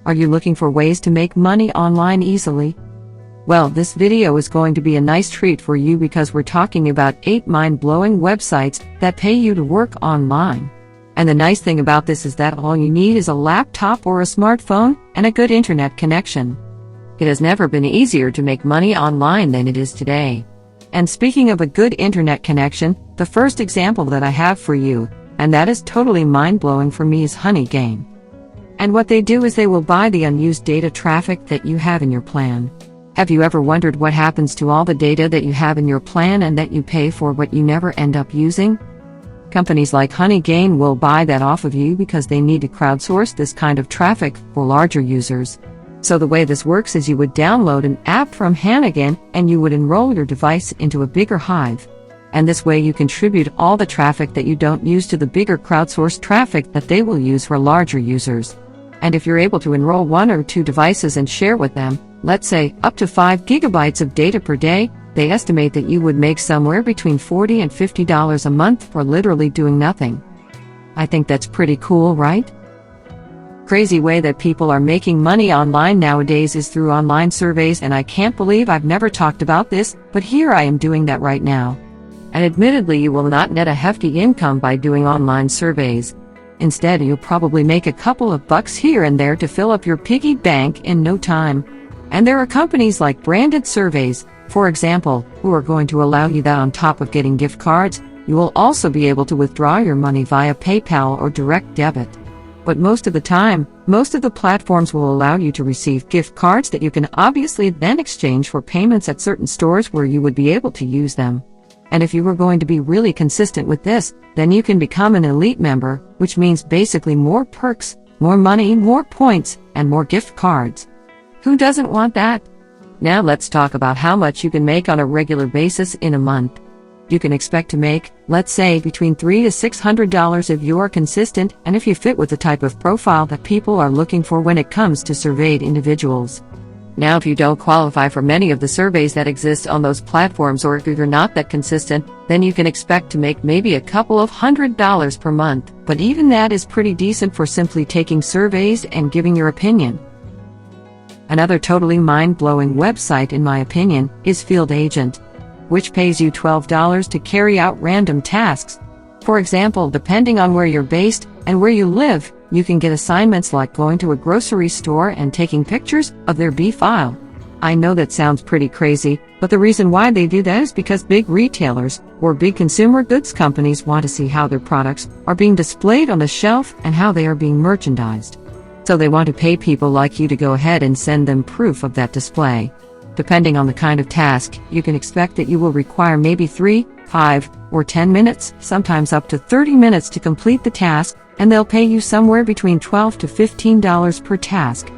Are you looking for ways to make money online easily? Well, this video is going to be a nice treat for you because we're talking about 8 mind-blowing websites that pay you to work online. And the nice thing about this is that all you need is a laptop or a smartphone and a good internet connection. It has never been easier to make money online than it is today. And speaking of a good internet connection, the first example that I have for you, and that is totally mind-blowing for me, is Honeygain. And what they do is they will buy the unused data traffic that you have in your plan. Have you ever wondered what happens to all the data that you have in your plan and that you pay for but you never end up using? Companies like Honeygain will buy that off of you because they need to crowdsource this kind of traffic for larger users. So the way this works is you would download an app from Honeygain and you would enroll your device into a bigger hive. And this way you contribute all the traffic that you don't use to the bigger crowdsourced traffic that they will use for larger users. And if you're able to enroll 1 or 2 devices and share with them, let's say up to 5 gigabytes of data per day, they estimate that you would make somewhere between $40 and $50 a month for literally doing nothing. I think that's pretty cool, right? Crazy way that people are making money online nowadays is through online surveys, and I can't believe I've never talked about this, but here I am doing that right now. And admittedly, you will not net a hefty income by doing online surveys. Instead, you'll probably make a couple of bucks here and there to fill up your piggy bank in no time. And there are companies like Branded Surveys, for example, who are going to allow you that on top of getting gift cards, you will also be able to withdraw your money via PayPal or direct debit. But most of the time, most of the platforms will allow you to receive gift cards that you can obviously then exchange for payments at certain stores where you would be able to use them. And if you were going to be really consistent with this, then you can become an elite member, which means basically more perks, more money, more points, and more gift cards. Who doesn't want that? Now let's talk about how much you can make on a regular basis in a month. You can expect to make, let's say, between $300 to $600 if you are consistent and if you fit with the type of profile that people are looking for when it comes to surveyed individuals. Now, if you don't qualify for many of the surveys that exist on those platforms, or if you're not that consistent, then you can expect to make maybe a couple of $100 per month, but even that is pretty decent for simply taking surveys and giving your opinion. Another totally mind-blowing website, in my opinion, is Field Agent, which pays you $12 to carry out random tasks. For example, depending on where you're based and where you live, you can get assignments like going to a grocery store and taking pictures of their beef aisle. I know that sounds pretty crazy, but the reason why they do that is because big retailers or big consumer goods companies want to see how their products are being displayed on the shelf and how they are being merchandised. So they want to pay people like you to go ahead and send them proof of that display. Depending on the kind of task, you can expect that you will require maybe 3, 5, or 10 minutes, sometimes up to 30 minutes to complete the task, and they'll pay you somewhere between $12 to $15 per task.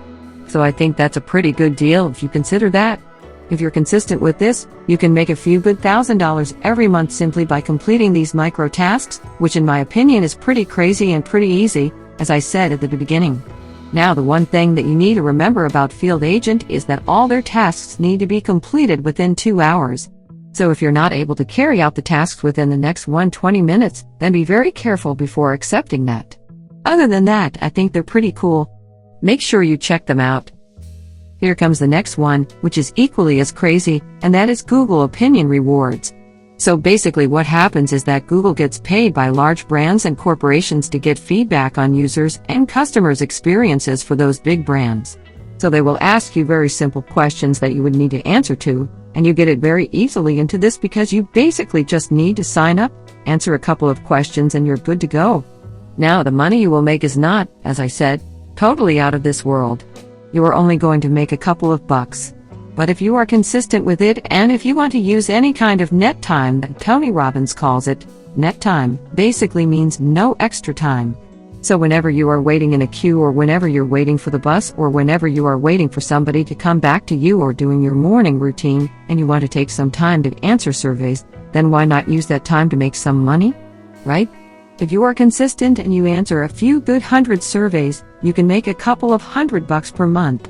So I think that's a pretty good deal if you consider that. If you're consistent with this, you can make a few good $1,000 every month simply by completing these micro tasks, which in my opinion is pretty crazy and pretty easy, as I said at the beginning. Now, the one thing that you need to remember about Field Agent is that all their tasks need to be completed within 2 hours. So if you're not able to carry out the tasks within the next 120 minutes, then be very careful before accepting that. Other than that, I think they're pretty cool. Make sure you check them out. Here comes the next one, which is equally as crazy, and that is Google Opinion Rewards. So basically what happens is that Google gets paid by large brands and corporations to get feedback on users and customers' experiences for those big brands. So they will ask you very simple questions that you would need to answer to, and you get it very easily into this because you basically just need to sign up, answer a couple of questions, and you're good to go. Now, the money you will make is not, as I said, totally out of this world. You are only going to make a couple of bucks. But if you are consistent with it, and if you want to use any kind of net time that Tony Robbins calls it, net time basically means no extra time. So whenever you are waiting in a queue, or whenever you're waiting for the bus, or whenever you are waiting for somebody to come back to you, or doing your morning routine, and you want to take some time to answer surveys, then why not use that time to make some money? Right? If you are consistent and you answer a few good 100 surveys, you can make a couple of $100 per month.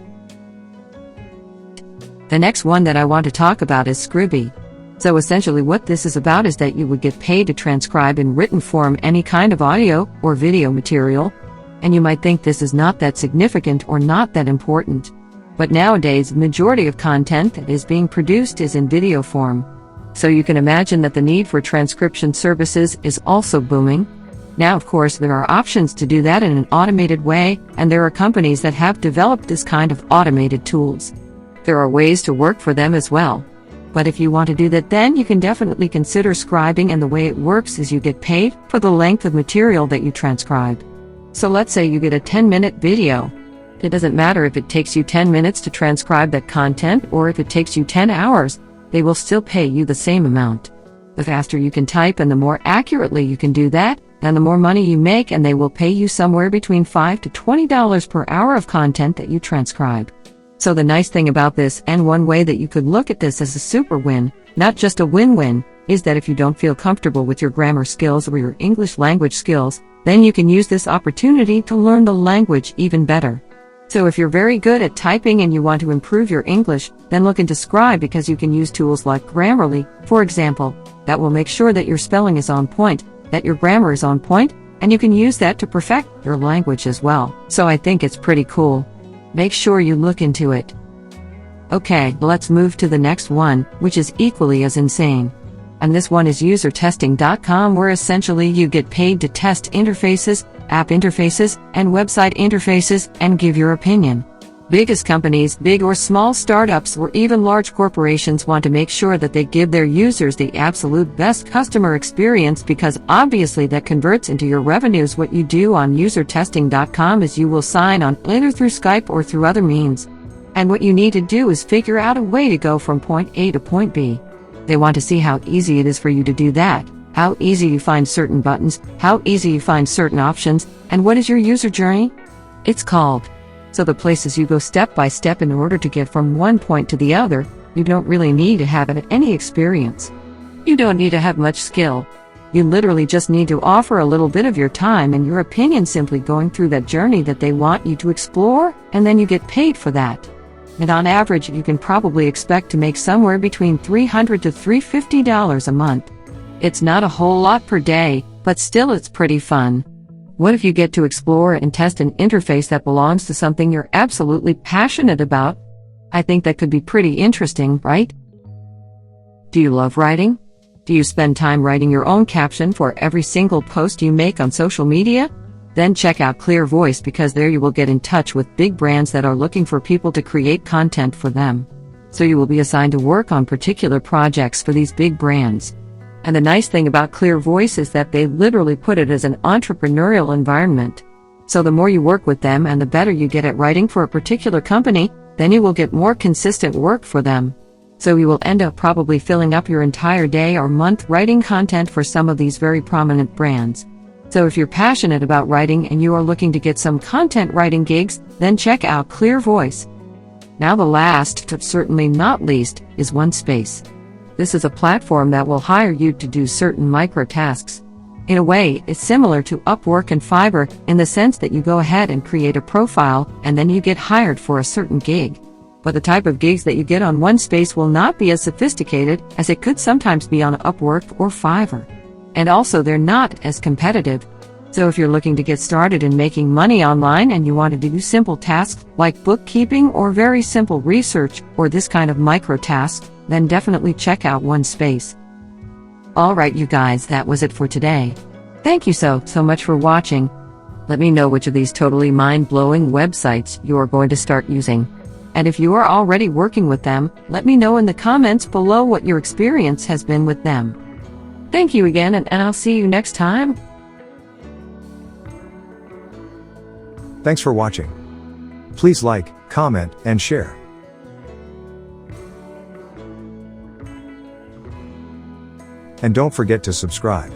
The next one that I want to talk about is Scribie. So essentially what this is about is that you would get paid to transcribe in written form any kind of audio or video material. And you might think this is not that significant or not that important. But nowadays, the majority of content that is being produced is in video form. So you can imagine that the need for transcription services is also booming. Now, of course, there are options to do that in an automated way, and there are companies that have developed this kind of automated tools. There are ways to work for them as well. But if you want to do that, then you can definitely consider scribing, and the way it works is you get paid for the length of material that you transcribe. So let's say you get a 10-minute video. It doesn't matter if it takes you 10 minutes to transcribe that content or if it takes you 10 hours, they will still pay you the same amount. The faster you can type and the more accurately you can do that, and the more money you make, and they will pay you somewhere between $5 to $20 per hour of content that you transcribe. So the nice thing about this, and one way that you could look at this as a super win, not just a win-win, is that if you don't feel comfortable with your grammar skills or your English language skills, then you can use this opportunity to learn the language even better. So if you're very good at typing and you want to improve your English, then look into Scribe, because you can use tools like Grammarly, for example, that will make sure that your spelling is on point, that your grammar is on point, and you can use that to perfect your language as well. So I think it's pretty cool. Make sure you look into it. Okay, let's move to the next one, which is equally as insane. And this one is usertesting.com, where essentially you get paid to test interfaces, app interfaces, and website interfaces, and give your opinion. Biggest companies, big or small startups, or even large corporations want to make sure that they give their users the absolute best customer experience, because obviously that converts into your revenues. What you do on usertesting.com is you will sign on either through Skype or through other means. And what you need to do is figure out a way to go from point A to point B. They want to see how easy it is for you to do that, how easy you find certain buttons, how easy you find certain options, and what is your user journey? It's called. So the places you go step by step in order to get from one point to the other. You don't really need to have any experience. You don't need to have much skill. You literally just need to offer a little bit of your time and your opinion, simply going through that journey that they want you to explore, and then you get paid for that. And on average, you can probably expect to make somewhere between $300 to $350 a month. It's not a whole lot per day, but still it's pretty fun. What if you get to explore and test an interface that belongs to something you're absolutely passionate about? I think that could be pretty interesting, right? Do you love writing? Do you spend time writing your own caption for every single post you make on social media? Then check out Clear Voice, because there you will get in touch with big brands that are looking for people to create content for them. So you will be assigned to work on particular projects for these big brands. And the nice thing about Clear Voice is that they literally put it as an entrepreneurial environment. So the more you work with them and the better you get at writing for a particular company, then you will get more consistent work for them. So you will end up probably filling up your entire day or month writing content for some of these very prominent brands. So if you're passionate about writing and you are looking to get some content writing gigs, then check out Clear Voice. Now the last, but certainly not least, is OneSpace. This is a platform that will hire you to do certain micro tasks. In a way, it's similar to Upwork and Fiverr in the sense that you go ahead and create a profile, and then you get hired for a certain gig. But the type of gigs that you get on OneSpace will not be as sophisticated as it could sometimes be on Upwork or Fiverr. And also, they're not as competitive. So if you're looking to get started in making money online and you want to do simple tasks like bookkeeping or very simple research or this kind of micro tasks, then definitely check out OneSpace. Alright you guys, that was it for today. Thank you so much for watching. Let me know which of these totally mind-blowing websites you are going to start using. And if you are already working with them, let me know in the comments below what your experience has been with them. Thank you again, and I'll see you next time. Thanks for watching. Please like, comment, and share. And don't forget to subscribe.